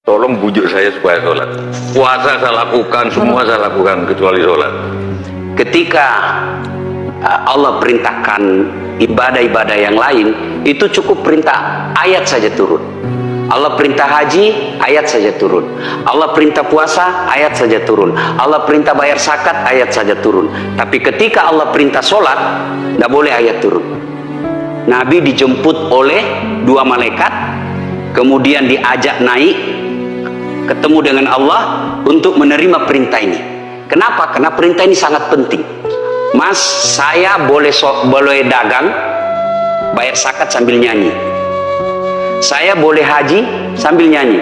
Tolong bujuk saya supaya sholat. Puasa saya lakukan, semua saya lakukan kecuali sholat. Ketika Allah perintahkan ibadah-ibadah yang lain, itu cukup perintah ayat saja turun. Allah perintah haji, ayat saja turun. Allah perintah puasa, ayat saja turun. Allah perintah bayar zakat, ayat saja turun. Tapi ketika Allah perintah sholat, tidak boleh ayat turun. Nabi dijemput oleh dua malaikat, kemudian diajak naik ketemu dengan Allah untuk menerima perintah ini. Kenapa? Karena perintah ini sangat penting. Mas, saya boleh dagang, bayar zakat sambil nyanyi. Saya boleh haji sambil nyanyi.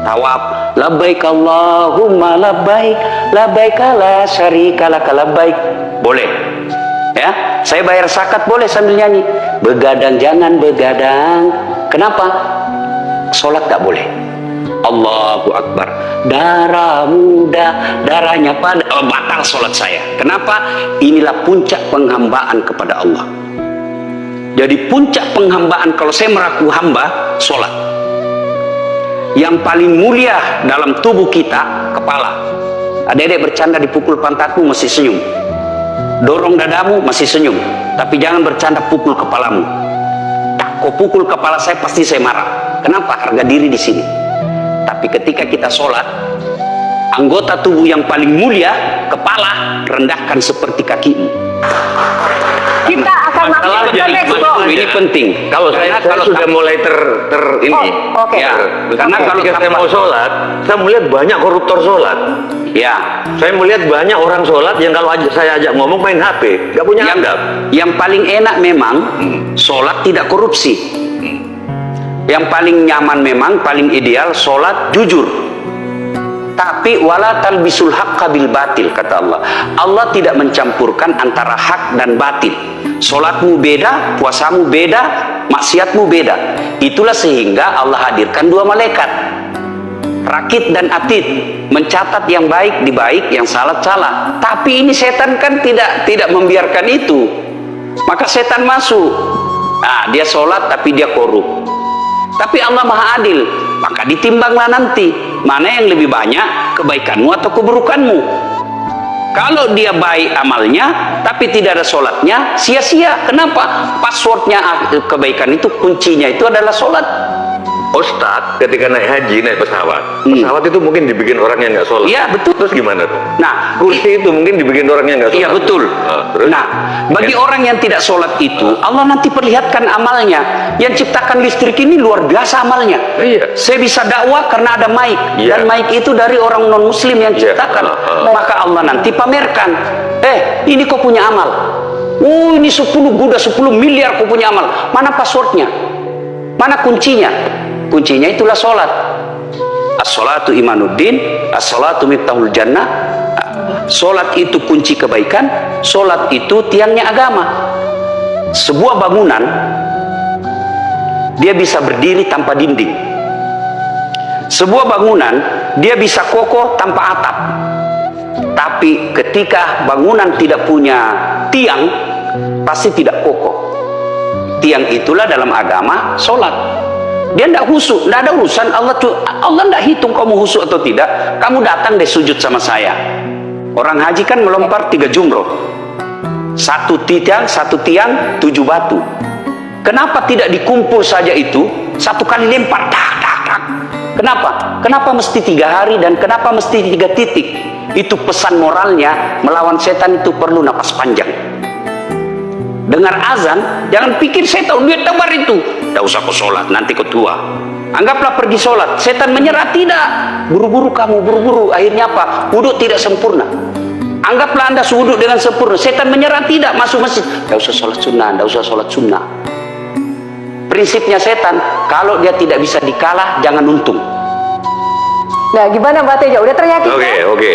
Tawaf, labbaik Allahumma labbaik, labbaik la syarika lak labbaik. Boleh. Ya, saya bayar zakat boleh sambil nyanyi. Begadang jangan begadang. Kenapa? Sholat tak boleh. Allahu Akbar. Darah muda, darahnya pada batal sholat saya. Kenapa? Inilah puncak penghambaan kepada Allah. Jadi puncak penghambaan kalau saya meraku hamba, sholat. Yang paling mulia dalam tubuh kita, kepala. Adik-adik bercanda dipukul pantatmu masih senyum. Dorong dadamu masih senyum. Tapi jangan bercanda pukul kepalamu. Tak kau pukul kepala saya pasti saya marah. Kenapa? Harga diri di sini. Tapi ketika kita sholat, anggota tubuh yang paling mulia, kepala, rendahkan seperti kakimu. Kita akan masuk ke next block. Ini penting. Kalau saya sudah mulai ini. Oke. Ya, karena kalau ketika saya mau sholat, saya melihat banyak koruptor sholat. Ya, Saya melihat banyak orang sholat yang kalau saya ajak ngomong main HP, nggak punya adab. yang paling enak memang sholat tidak korupsi. Yang paling nyaman memang, paling ideal sholat jujur. Tapi wala talbisul haqqa bil batil, kata Allah. Allah tidak mencampurkan antara hak dan batil. Sholatmu beda, puasamu beda, maksiatmu beda. Itulah sehingga Allah hadirkan dua malaikat, rakit dan atid, mencatat yang baik di baik, yang salah salah. Tapi ini setan kan tidak membiarkan itu. Maka setan masuk. Nah, dia sholat tapi dia korup. Tapi Allah Maha Adil, maka ditimbanglah nanti mana yang lebih banyak, kebaikanmu atau keburukanmu. Kalau dia baik amalnya tapi tidak ada sholatnya, sia-sia. Kenapa? Passwordnya kebaikan itu, kuncinya itu adalah sholat. Ustadz, ketika naik haji, naik pesawat, pesawat itu mungkin dibikin orang yang nggak sholat. Iya, betul. Terus gimana tuh? Nah, Kursi itu mungkin dibikin orang yang nggak sholat. iya betul. Terus? Nah, bagi orang yang tidak sholat itu, Allah nanti perlihatkan amalnya. Yang ciptakan listrik ini luar biasa amalnya. Iya. Saya bisa dakwah karena ada mic. Iya. Dan mic itu dari orang non muslim yang Iya. ciptakan. Maka Allah nanti pamerkan. Ini kau punya amal. Ini 10 guda, 10 miliar kau punya amal. Mana passwordnya? Mana kuncinya? Kuncinya itulah sholat. As-sholatu imanuddin, as-sholatu miftahul jannah. Sholat itu kunci kebaikan, sholat itu tiangnya agama. Sebuah bangunan dia bisa berdiri tanpa dinding. Sebuah bangunan dia bisa kokoh tanpa atap. Tapi ketika bangunan tidak punya tiang, pasti tidak kokoh. Tiang itulah dalam agama sholat. Dia tidak khusyuk, tidak ada urusan. Allah tidak hitung kamu khusyuk atau tidak. Kamu datang deh sujud sama saya. Orang haji kan melempar 3 jumroh. Satu tiang, 7 batu. Kenapa tidak dikumpul saja itu? Satu kali lempar, tak, tak, tak. Kenapa? Kenapa mesti 3 hari dan kenapa mesti 3 titik? Itu pesan moralnya, melawan setan itu perlu napas panjang. Dengar azan, jangan pikir saya tahu duit tebar itu. Tidak usah kau sholat, nanti kau tua. Anggaplah pergi sholat. Setan menyerah, tidak. Buru-buru kamu, buru-buru. Akhirnya apa? Wudhu tidak sempurna. Anggaplah anda wudhu dengan sempurna. Setan menyerah, tidak. Masuk masjid. Tidak usah sholat sunnah, tidak usah sholat sunnah. Prinsipnya setan, kalau dia tidak bisa dikalah, jangan untung. Nah, gimana Mbak Teja? Udah teryakin? Oke.